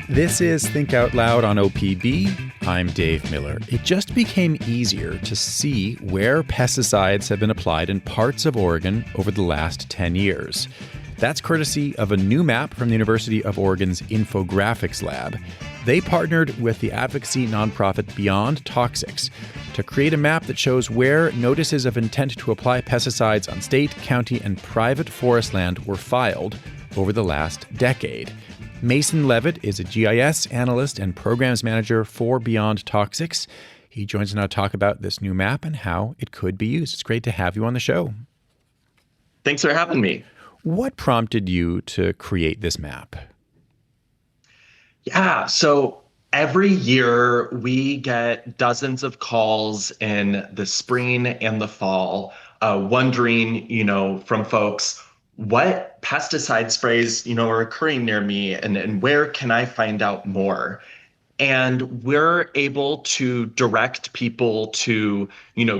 This is Think Out Loud on OPB. I'm Dave Miller. It just became easier to see where pesticides have been applied in parts of Oregon over the last 10 years. That's courtesy of a new map from the University of Oregon's Infographics Lab. They partnered with the advocacy nonprofit Beyond Toxics to create a map that shows where notices of intent to apply pesticides on state, county, and private forest land were filed over the last decade. Mason Leavitt is a GIS analyst and programs manager for Beyond Toxics. He joins us now to talk about this new map and how it could be used. It's great to have you on the show. Thanks for having me. What prompted you to create this map? Yeah, so every year we get dozens of calls in the spring and the fall wondering, from folks, what pesticide sprays, are occurring near me and where can I find out more? And we're able to direct people to,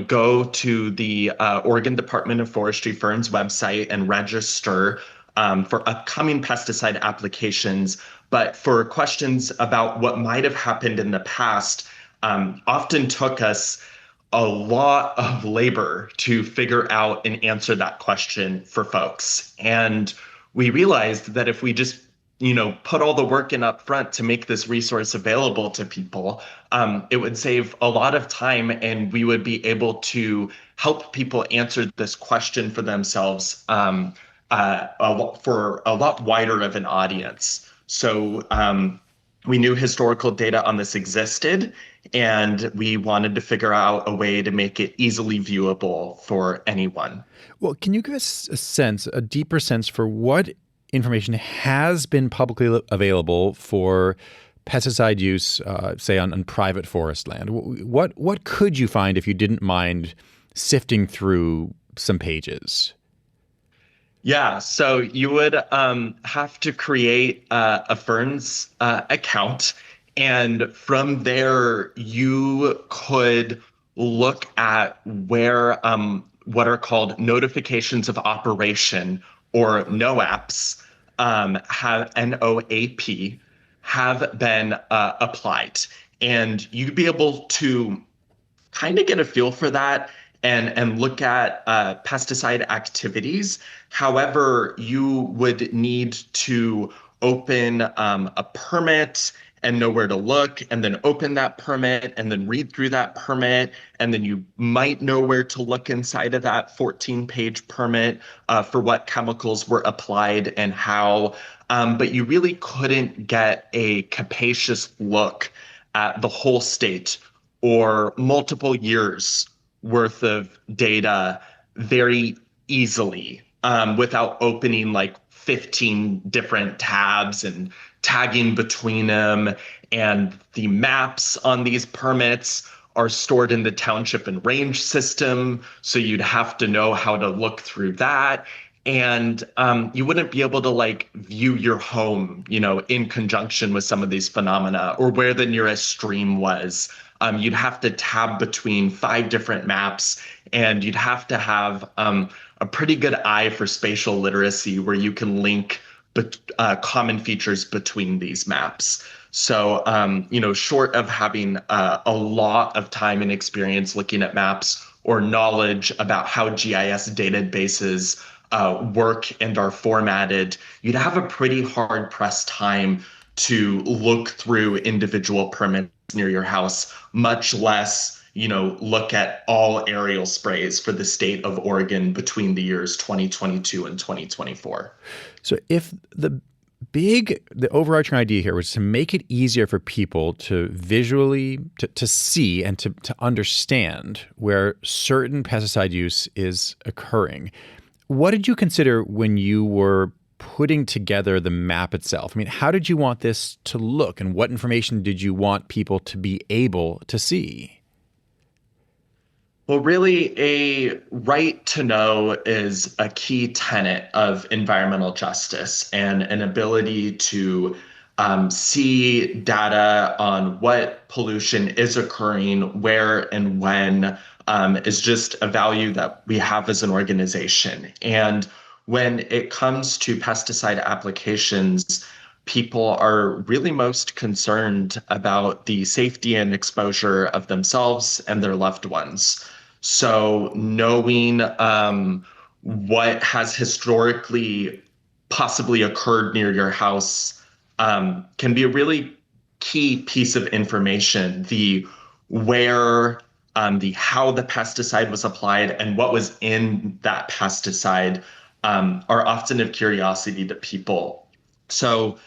go to the Oregon Department of Forestry Fern's website and register for upcoming pesticide applications. But for questions about what might have happened in the past, often took us a lot of labor to figure out and answer that question for folks. And we realized that if we just put all the work in up front to make this resource available to people, it would save a lot of time and we would be able to help people answer this question for themselves for a lot wider of an audience. So we knew historical data on this existed, and we wanted to figure out a way to make it easily viewable for anyone. Well, can you give us a deeper sense for what information has been publicly available for pesticide use, say on private forest land? What could you find if you didn't mind sifting through some pages? Yeah, so you would have to create a Ferns account, and from there you could look at where what are called notifications of operation, or NOAPs, have NOAP, have been applied. And you'd be able to kind of get a feel for that and look at pesticide activities. However, you would need to open a permit and know where to look, and then open that permit and then read through that permit. And then you might know where to look inside of that 14-page permit for what chemicals were applied and how. But you really couldn't get a capacious look at the whole state or multiple years worth of data very easily without opening like 15 different tabs and tagging between them. And the maps on these permits are stored in the township and range system, so you'd have to know how to look through that. And you wouldn't be able to view your home, in conjunction with some of these phenomena, or where the nearest stream was. You'd have to tab between 5 different maps, and you'd have to have a pretty good eye for spatial literacy where you can link common features between these maps. So, short of having a lot of time and experience looking at maps or knowledge about how GIS databases work and are formatted, you'd have a pretty hard-pressed time to look through individual permits near your house, much less, look at all aerial sprays for the state of Oregon between the years 2022 and 2024. So if the overarching idea here was to make it easier for people to visually, to see and to understand where certain pesticide use is occurring, what did you consider when you were putting together the map itself? I mean, how did you want this to look, and what information did you want people to be able to see? Well, really, a right to know is a key tenet of environmental justice, and an ability to see data on what pollution is occurring, where and when, is just a value that we have as an organization. And when it comes to pesticide applications, people are really most concerned about the safety and exposure of themselves and their loved ones. So, knowing what has historically possibly occurred near your house can be a really key piece of information. The where, the how the pesticide was applied, and what was in that pesticide are often of curiosity to people. So,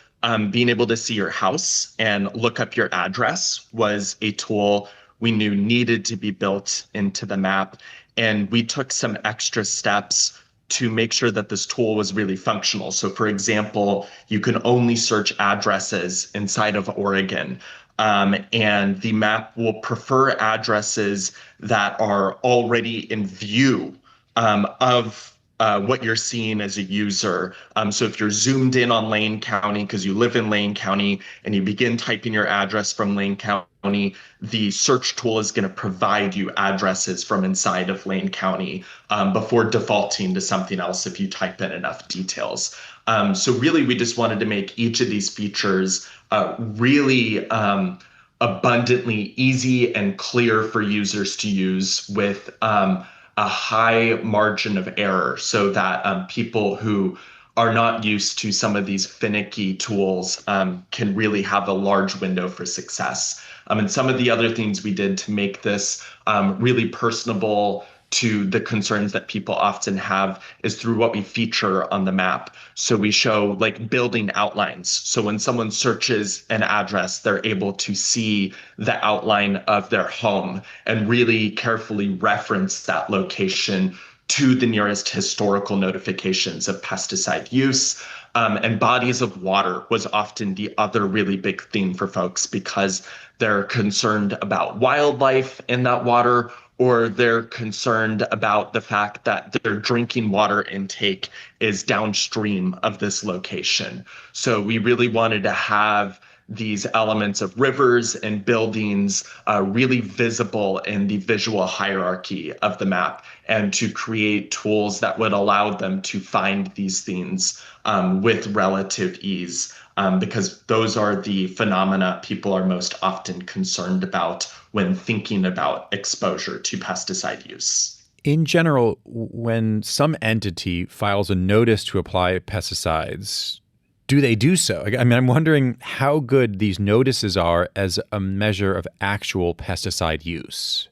being able to see your house and look up your address was a tool we knew needed to be built into the map. And we took some extra steps to make sure that this tool was really functional. So, for example, you can only search addresses inside of Oregon. And the map will prefer addresses that are already in view of what you're seeing as a user. So if you're zoomed in on Lane County because you live in Lane County and you begin typing your address from Lane County, the search tool is going to provide you addresses from inside of Lane County before defaulting to something else if you type in enough details. So really, we just wanted to make each of these features really abundantly easy and clear for users to use with a high margin of error so that people who are not used to some of these finicky tools can really have a large window for success. And some of the other things we did to make this really personable to the concerns that people often have is through what we feature on the map. So we show like building outlines. So when someone searches an address, they're able to see the outline of their home and really carefully reference that location to the nearest historical notifications of pesticide use. And bodies of water was often the other really big theme for folks because they're concerned about wildlife in that water, or they're concerned about the fact that their drinking water intake is downstream of this location. So we really wanted to have these elements of rivers and buildings really visible in the visual hierarchy of the map, and to create tools that would allow them to find these things with relative ease, because those are the phenomena people are most often concerned about when thinking about exposure to pesticide use. In general, when some entity files a notice to apply pesticides, do they do so? I mean, I'm wondering how good these notices are as a measure of actual pesticide use.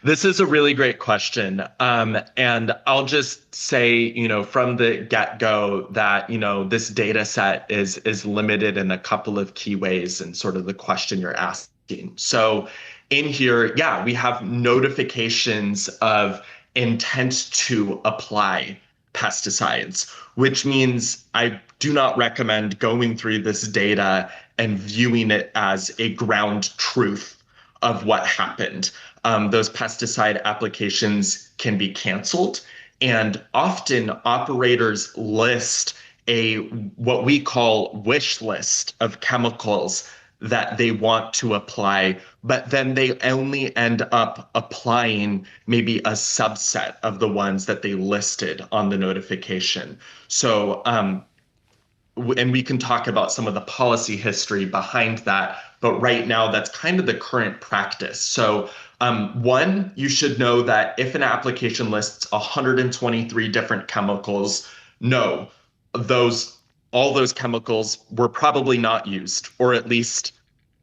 This is a really great question. And I'll just say, from the get-go that, this data set is limited in a couple of key ways and sort of the question you're asking. So in here, yeah, we have notifications of intent to apply pesticides, which means I do not recommend going through this data and viewing it as a ground truth of what happened. Those pesticide applications can be canceled, and often operators list a what we call wish list of chemicals that they want to apply, but then they only end up applying maybe a subset of the ones that they listed on the notification. So, and we can talk about some of the policy history behind that, but right now that's kind of the current practice. So, one, you should know that if an application lists 123 different chemicals, no, those all those chemicals were probably not used, or at least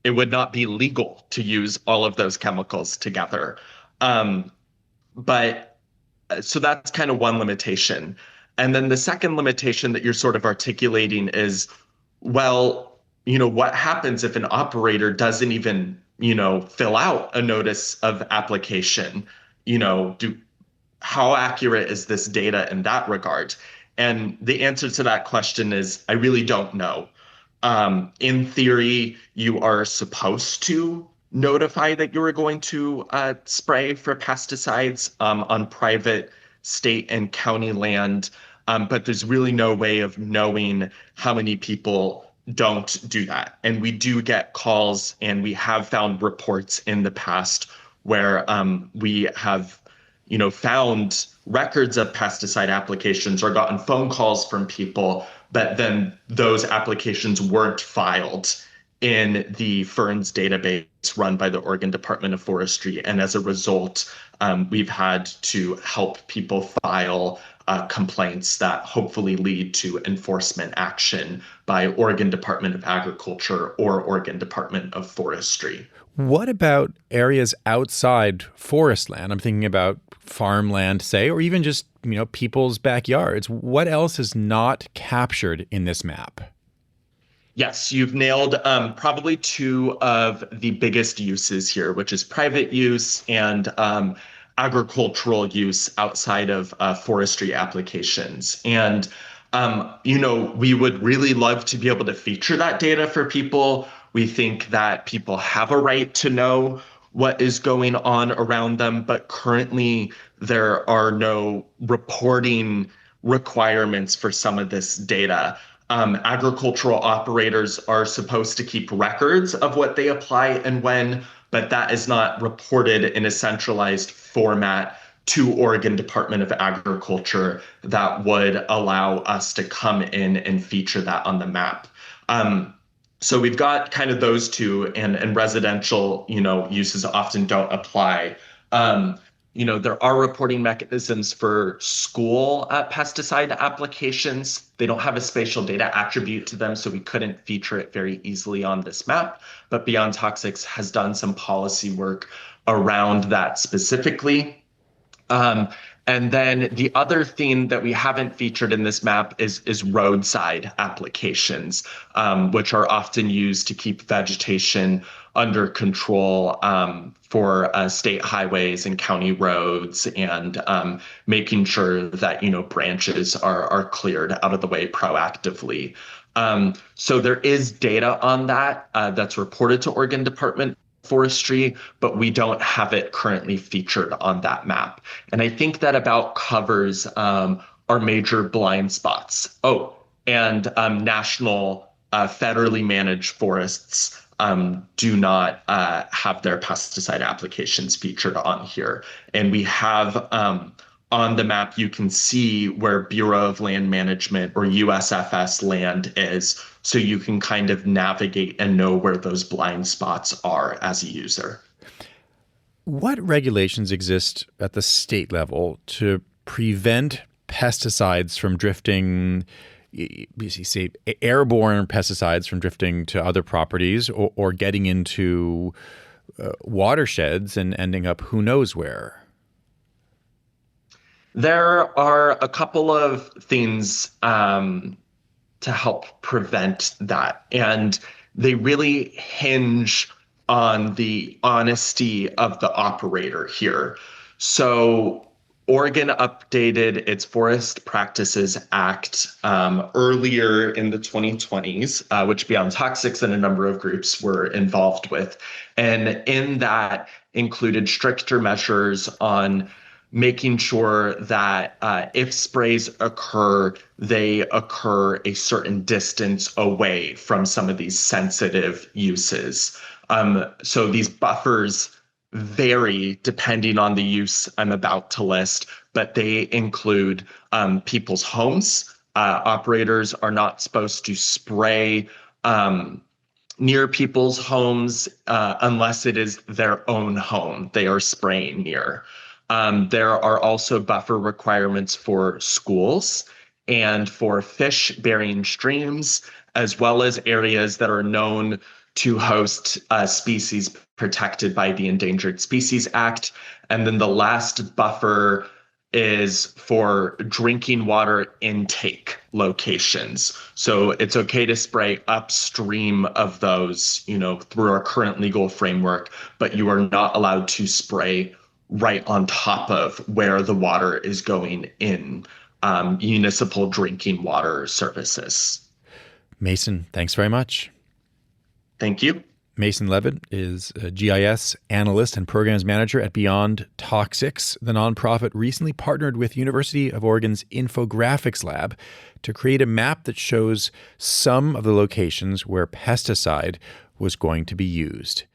it would not be legal to use all of those chemicals together. But So that's kind of one limitation. And then the second limitation that you're sort of articulating is, well, what happens if an operator doesn't even, fill out a notice of application? Do How accurate is this data in that regard? And the answer to that question is, I really don't know. In theory, you are supposed to notify that you are going to spray for pesticides on private state and county land, but there's really no way of knowing how many people don't do that. And we do get calls, and we have found reports in the past where we have found records of pesticide applications or gotten phone calls from people, but then those applications weren't filed in the ferns database run by the Oregon Department of Forestry. And as a result, we've had to help people file complaints that hopefully lead to enforcement action by Oregon Department of Agriculture or Oregon Department of Forestry. What about areas outside forest land? I'm thinking about farmland, say, or even just, people's backyards. What else is not captured in this map? Yes, you've nailed probably two of the biggest uses here, which is private use and agricultural use outside of forestry applications. And, we would really love to be able to feature that data for people. We think that people have a right to know what is going on around them, but currently there are no reporting requirements for some of this data. Agricultural operators are supposed to keep records of what they apply and when, but that is not reported in a centralized format to Oregon Department of Agriculture that would allow us to come in and feature that on the map. So we've got kind of those two, and residential, uses often don't apply. There are reporting mechanisms for school pesticide applications. They don't have a spatial data attribute to them, so we couldn't feature it very easily on this map. But Beyond Toxics has done some policy work around that specifically. And then the other thing that we haven't featured in this map is roadside applications, which are often used to keep vegetation under control for state highways and county roads, and making sure that branches are cleared out of the way proactively. So there is data on that that's reported to Oregon Department Forestry, but we don't have it currently featured on that map. And I think that about covers our major blind spots. Oh, and national federally managed forests do not have their pesticide applications featured on here. And we have on the map, you can see where Bureau of Land Management or USFS land is, so you can kind of navigate and know where those blind spots are as a user. What regulations exist at the state level to prevent pesticides from drifting, say, airborne pesticides from drifting to other properties or getting into watersheds and ending up who knows where? There are a couple of things to help prevent that, and they really hinge on the honesty of the operator here. So Oregon updated its Forest Practices Act earlier in the 2020s, which Beyond Toxics and a number of groups were involved with. And in that included stricter measures on making sure that if sprays occur, they occur a certain distance away from some of these sensitive uses. So these buffers vary depending on the use I'm about to list, but they include people's homes. Operators are not supposed to spray near people's homes unless it is their own home they are spraying near. There are also buffer requirements for schools and for fish-bearing streams, as well as areas that are known to host species protected by the Endangered Species Act. And then the last buffer is for drinking water intake locations. So it's okay to spray upstream of those, through our current legal framework, but you are not allowed to spray right on top of where the water is going in municipal drinking water services. Mason, thanks very much. Thank you. Mason Leavitt is a GIS analyst and programs manager at Beyond Toxics. The nonprofit recently partnered with University of Oregon's Infographics Lab to create a map that shows some of the locations where pesticide was going to be used.